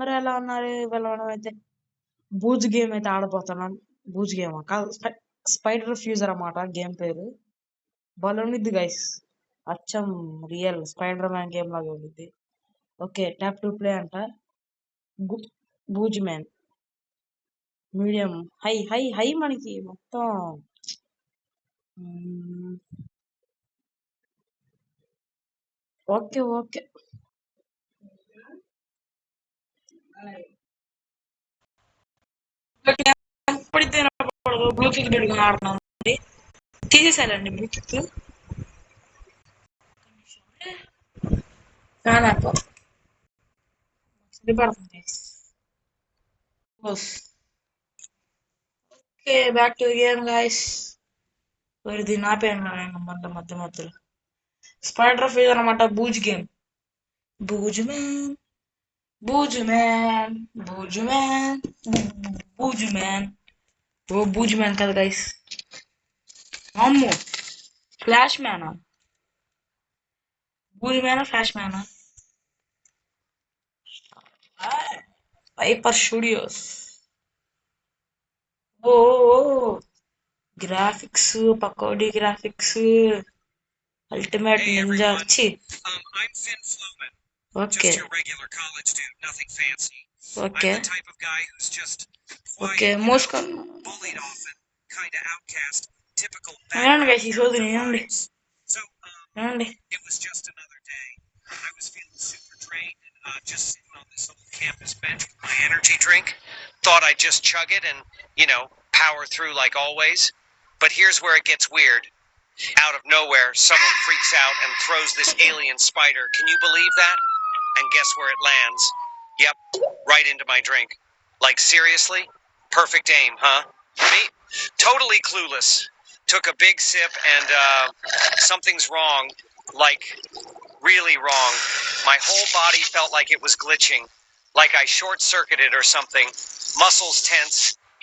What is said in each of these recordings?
అందరూ ఎలా ఉన్నారు? ఇవాళ మనం అయితే బూజ్ గేమ్ అయితే ఆడబోతున్నాం. బూజ్ గేమ్ కాదు, స్పైడర్ ఫ్యూజర్ అన్నమాట గేమ్ పేరు. బాగుండిద్ది గైస్, అచ్చం రియల్ స్పైడర్ మ్యాన్ గేమ్ లాగా ఉండిద్ది. ఓకే, ట్యాప్ టు ప్లే అంట. Booze man medium high high high మనకి మొత్తం. ఓకే ఓకే, ఎప్పుడైతే బ్లూటూత్ పెట్టుకుని ఆడుతున్నాం. తీసేసారండి బ్లూటూత్. సరిపడుతుంది. Okay, back to game guys. ఇది నా పేరు మధ్య మధ్యలో స్పైడర్ ఫీజ్ అనమాట. Booze game. Booze man booze man booze man booze man. Oh booze man కదా గైస్. అమ్మో, ఫ్లాష్ మ్యానా? బూజ్ మ్యానా ఫ్లాష్ మ్యానా? Viper Studios. Oh graphics, pakodi graphics, ultimate ninja వచ్చి. ఓకే ఓకే ఓకే, మోసుకొని వినండి గైస్, ఈ సోది వినండి వినండి. Just sitting on this old campus bench with my energy drink. Thought I'd just chug it and, power through like always. But here's where it gets weird. Out of nowhere, someone freaks out and throws this alien spider. Can you believe that? And guess where it lands? Yep, right into my drink. Like, seriously? Perfect aim, huh? Me? Totally clueless. Took a big sip and, something's wrong. Like, really wrong. My whole body felt like it was glitching. Like I short-circuited or something. Muscles tense,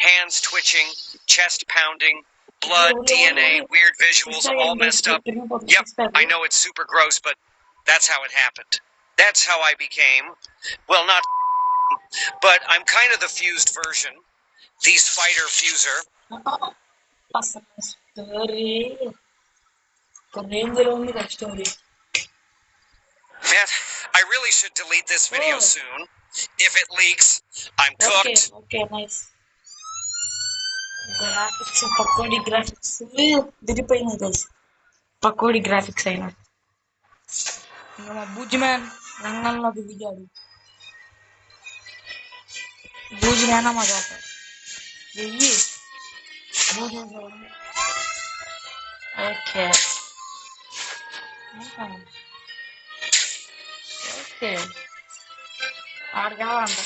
hands twitching, chest pounding, blood, DNA, weird visuals, all messed up. Yep, I know it's super gross, but that's how it happened. That's how I became, well, not, but I'm kind of the fused version. The spider fuser. Man, I really should delete this video soon. If it leaks, I'm cooked. Okay, nice. Graphics, pakodi graphics దిగిపోయినాయి guys. Pakodi graphics అయినా ఇంకా మా booze man రంగంలోకి దిగాడు. Booze man మా జాత వెయ్యి booze. Okay okay, ఆడు కావాలంట.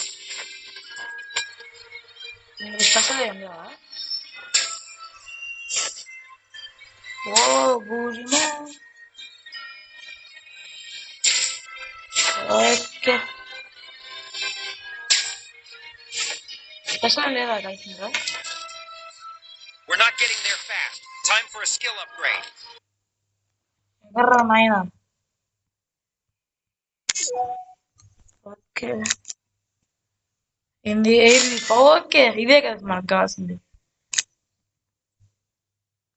నేను స్పెషల్ ఏం కావా? ఓ బూజ్ మ్యాన్. ఓకే, స్పెషల్ లేదా గైస్? ఇంకా We're not getting there fast. Time for a skill upgrade. ఎవర్రా నాయనా? ఓకే, ఏంది ఓకే, ఇదే కదా మనకు కావాల్సింది.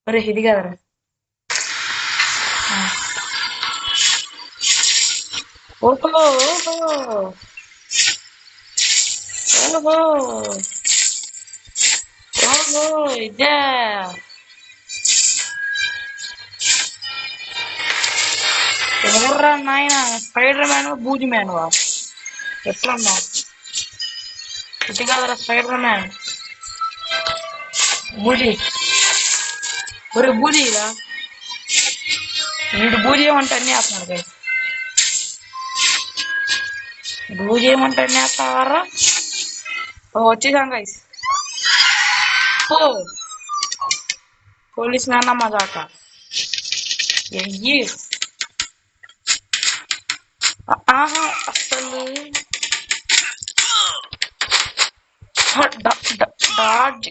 అరే ఇది కదరా. ఓహో ఓహో ఓహో ఓహో, ఇదే. ఎవర్రా నాయన? స్పైడర్ మ్యాన్ బూజ్ మ్యాన్ వా? ఎట్లన్నా ఇది కాదరా స్పైడర్ మ్యాన్. బూజీ, ఒరే బూజీరా, వీడు బూజీ ఏమంటే అన్నీ వేస్తున్నాడు గైస్. బూజీ ఏమంటే అన్నీ వేస్తావారా? వచ్చేసాం గైస్. ఓ పోలీస్ నాన్న మజాక ఎయ్యి. ఆహా, అసలు డాడ్జ్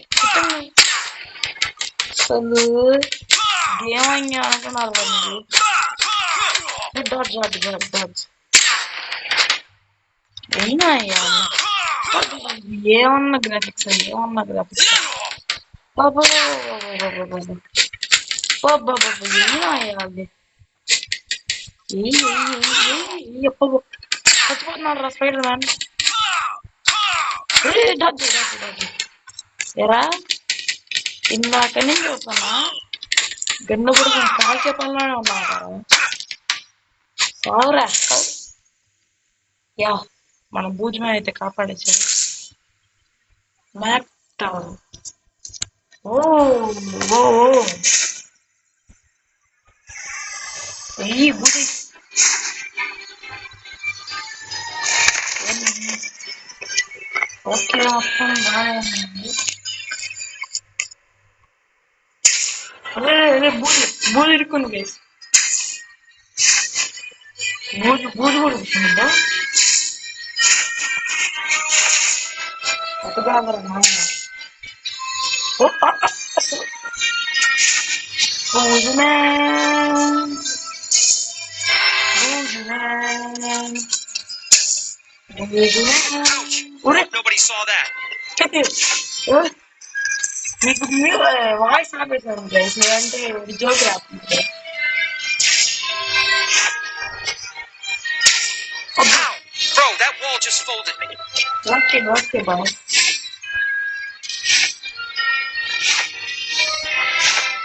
అసలు ఏమయ్యా అనుకున్నారు మీరు? డాడ్జ్ డాడ్జ్ డాడ్జ్ అయినా అయ్యా ఏమన్నా గ్రాఫిక్స్ బాబా చచ్చిపోతున్నాడు రా స్పైడర్ మ్యాన్. ఎరా ఇందాక నుంచి చూస్తున్నా గన్ను కూడా నేను కాల్చే పనిలోనే ఉన్నా సావురా యా మన భూజమే అయితే కాపాడేశాడు. మ్యాప్ టవర్ ఓ ఓ ఈ బూజి ఓకే మొత్తం బాగానే ఉంది. అదే అదే బూజు బూజు ఇరుక్కుంది గైస్. బూజు బూజు కూడా ఇరుక్కుందా అటుగా బూజు మ్యాన్ బూజు మ్యాన్ బూజు మ్యాన్. Nobody saw that. మీకు మీరు వాయిస్ ఆపేసాను గైస్, లేదంటే జోక్ రాస్తుంది. Bro, that wall just folded me. Okay okay boy.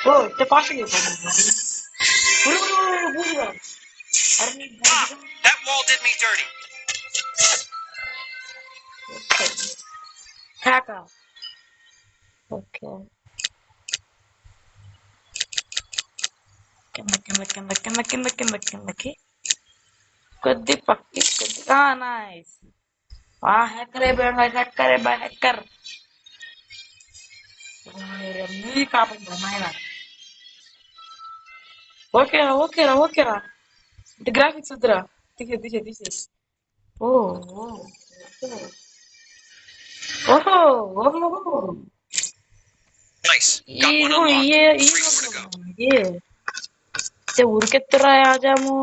ఓ fast That wall did me dirty. హ్యాకా ఓకే కింద కింద కింద కింద కింద కింద కిందకి కొద్ది పక్కి కొద్ది నైస్. హ్యాకర్ అయిపోయాడు హ్యాకర్ అయిపోయి హ్యాకర్ మీ కాపాడు నాయన. ఓకేరా ఓకేరా ఓకేరా ఇది గ్రాఫిక్స్ వద్దురా తీసే. ఓ ఓహో ఓహో Nice. Got one unlocked. 3 more to go. ఉరికెత్తురా ఆజాము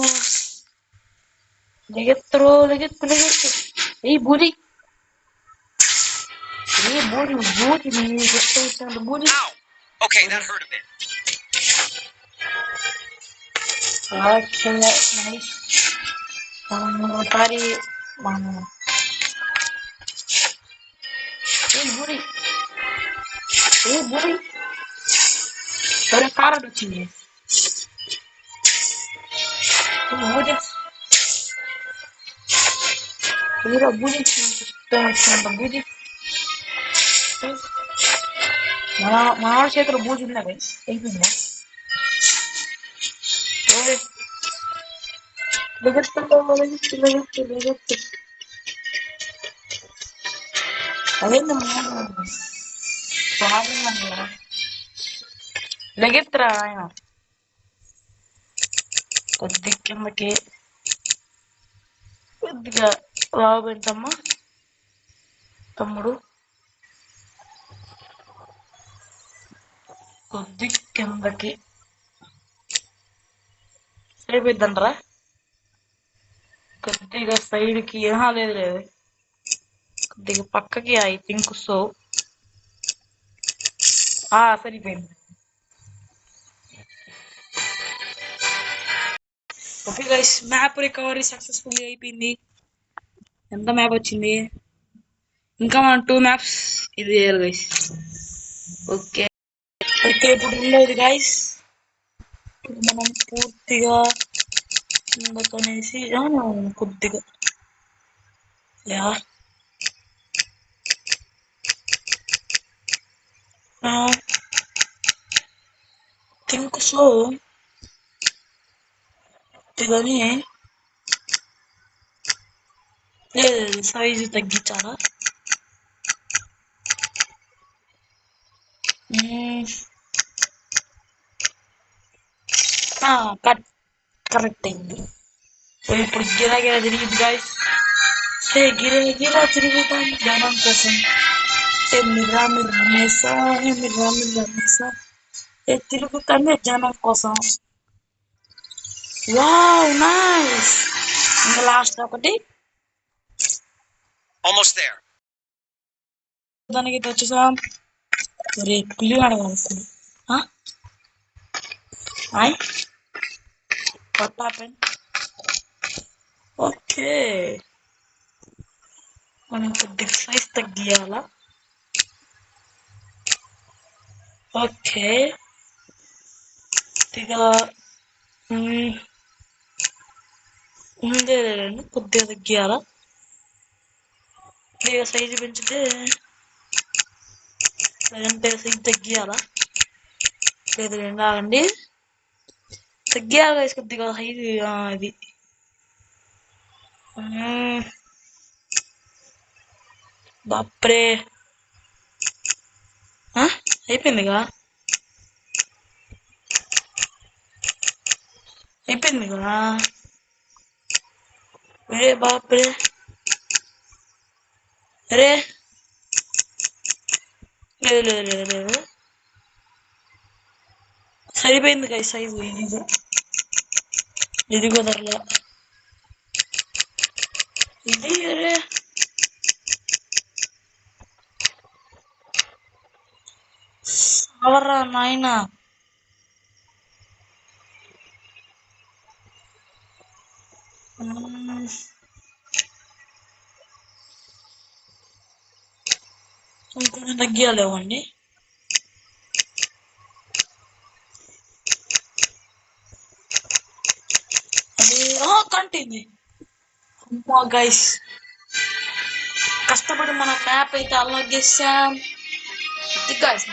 లెగెత్తు ఈ బూరి బూరి. Ow. Okay, that hurt a bit. Nice. ఒకసారి బూరి సరే కారం వచ్చింది. బూజి బూజి మన చేతిలో బూజు ఉందా అయిపోయిందా? అదేంటి లెగెత్తురా ఆయన కొద్ది కిందకి కొద్దిగా రాబెట్టమ్మా తమ్ముడు. కొద్ది కిందకి సరిపోద్దంటారా? కొద్దిగా సైడ్కి లేదు లేదు కొద్దిగా పక్కకి ఐ థింక్ సో. సరిపోయింది. Okay guys map recovery successfully అయిపోయింది. ఎంత మ్యాప్ వచ్చింది? ఇంకా మనం 2 మ్యాప్స్ ఇది చేయాలి గైస్. ఓకే అయితే ఇప్పుడు ఉండేది గైస్ మనం పూర్తిగా కిందకనేసి కొద్దిగా థింక్ సో కానీ లేదు సైజు తగ్గించాలా? కరెక్ట్ అయింది. ఇప్పుడు గిరా తిరిగింది గాయస్. గిరా తిరుగుతాం జనం కోసం. మిర్రా తిరుగుతామే జనం కోసం. Wow nice. ఇంకా లాస్ట్ ఒకటి Almost there. దానికి అయితే వచ్చేసాం. రే పిల్లి అడగాల్సింది. What happened? ఓకే, మనం కొద్దిగా సైజ్ తగ్గియాలా. ఓకే, కొద్దిగా లేదండి, కొద్దిగా తగ్గియాలా. కొద్దిగా సైజు పెంచితే లేదంటే సైజు తగ్గియాలా. లేదు ఆగండి, తగ్గియాలి గైస్ కొద్దిగా సైజు. ఇది బాప్రే, అయిపోయిందిగా అయిపోయిందిగా. అరే బాప్రే, అరే లేదు లేదు లేదు లేదు, సరిపోయింది కదా సైజు. ఇది కుదరలే. ఇది అరే అవరా నాయనా. ఇంకొంచెం తగ్గియాలేవండి. అది కంటింది. అమ్మా గైస్, కష్టపడి మన మ్యాప్ అయితే అన్లాక్ చేసాం. గైస్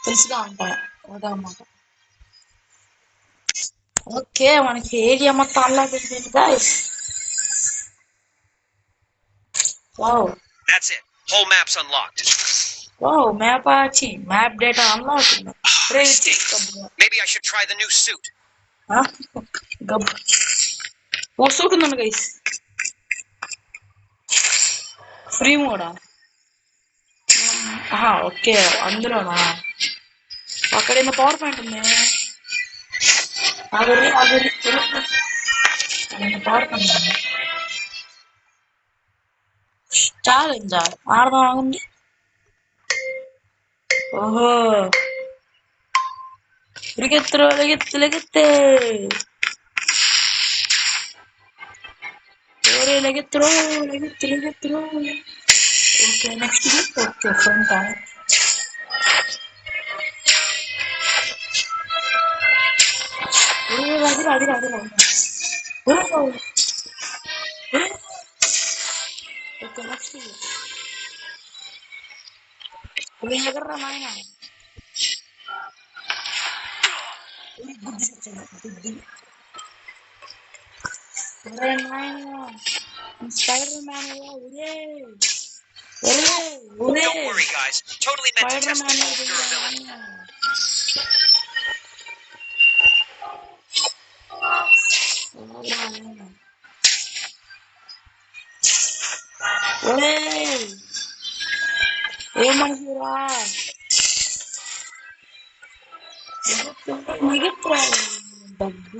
తెలుసుగా అంటారా అదన్నమాట. ఓకే, మనకి ఏరియా మొత్తం అన్లాక్ అయిపోయింది guys. Wow, That's it. Whole map's unlocked. Wow, map వచ్చి map data unlock. Maybe I should try the new suit. ఓ సూట్ ఉందండి గైస్, ఫ్రీ మోడా. ఓకే, అందులోనా. అక్కడ ఏమో పవర్ పాయింట్ ఉంది. ఆగరి ఆగరి, పవర్ పాయింట్ ఉంది. ఛాలెంజా ఆడదాం, ఆగండి. ఓహో, లెగెత్తు లెగెత్తు లెగెత్తే, లెగెత్తురో లెగెత్తు లెగెత్తురో. Okay, next okay front. అది అది ఓకే, నెక్స్ట్ ఎగర్రా నాయన. బుద్ధి Spider Man. Don't worry, guys. Totally meant to test the ball's durability. ఏమనుకురా దగ్గు.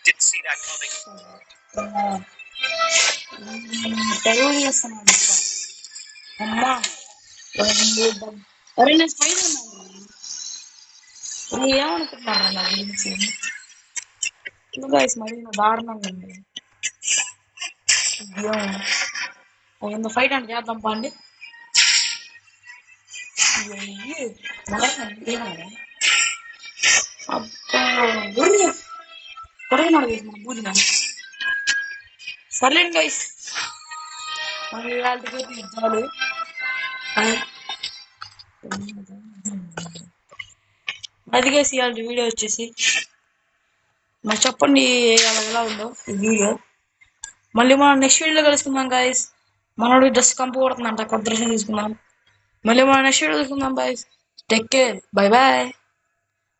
Didn't see that coming. Telugu చేస్తున్నాను అమ్మా. అరే నేను స్పైడర్ మ్యాన్, ఏమనుకుంటున్నారా నా గురించి? గైస్ మరి దారుణంగా ఉంది. ఎంత ఫైట్ అంటే చేద్దాం పండి. సర్లేండి గైస్, మన ఇవాళకి యుద్ధాలు. అది గైస్ ఇవాళ వీడియో వచ్చేసి. మరి చెప్పండి ఎలా ఉందో ఈ వీడియో. మళ్ళీ మనం నెక్స్ట్ వీడియోలో కలుసుకుందాం గైస్. మనోడు జస్ట్ కంపు కొడుతుందంట, కొత్త డ్రెస్ తీసుకుందాం. మళ్ళీ మనం నెక్స్ట్ వీడియో చూసుకుందాం guys. Take care, bye bye.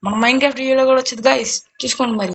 మన మైండ్ క్రాఫ్ట్ వీడియో కూడా వచ్చింది గైస్, చూసుకోండి మరి.